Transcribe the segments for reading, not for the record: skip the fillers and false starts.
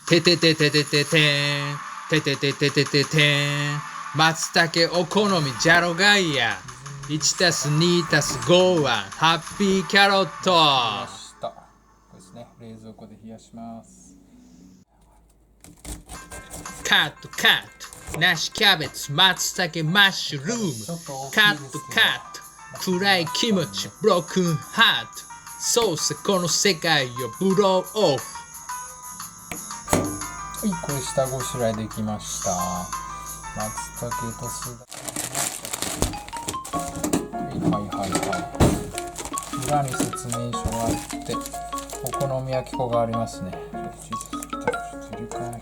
てててててててんてててててててん松茸お好みじゃろがいや 1+2+5 はハッピーキャロット。これですね、冷蔵庫で冷やします。カットカット梨キャベツ松茸マッシュルームカットカット暗い気持ちブロークンハートそうさこの世界をブローオフ。はい、これ下ごしらえできました。松茸と酢はい。裏に説明書があってお好み焼き粉がありますね。ちょっと入れ替え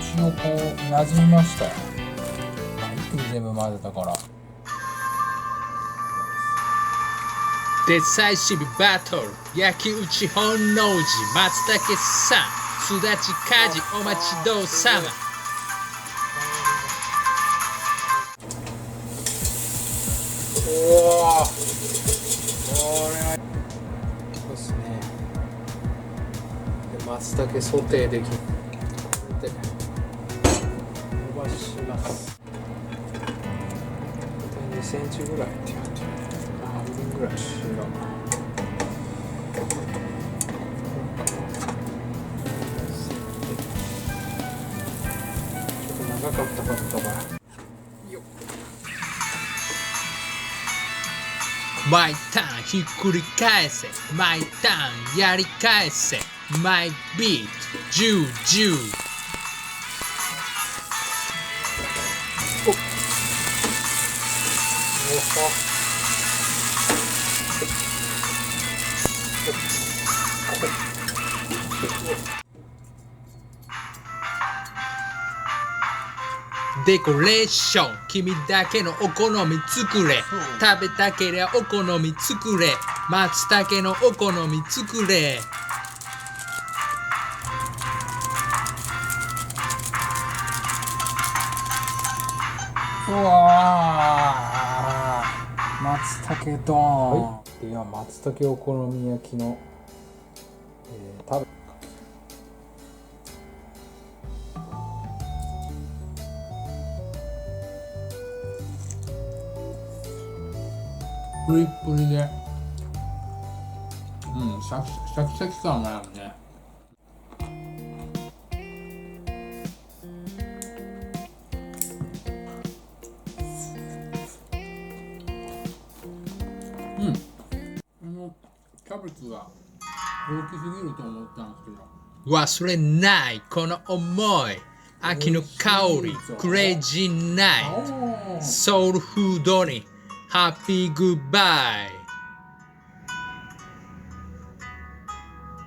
一応こう馴染みましたよ。一気に全部混ぜたから。デサイシビバトル焼き打ち本能寺松茸さんすだち家事お待ちどうさま。おお、これはそうですね。で松茸ソテーできる。で伸ばします。2センチぐらいってやって半分ぐらいしろ。ちょっと長かったから。毎ターンひっくり返せ毎ターンやり返せマイビート10デコレーション君だけのお好み作れ食べたけりゃお好み作れ松茸のお好み作れ。うわー、松茸ドーン、はい、では松茸お好み焼きの、食べプリップリでシャキシャキ感があるね。キャベツが大きすぎると思ったんですけど忘れないこの思い秋の香りクレイジーナイトソウルフードにハッピーグッバイ。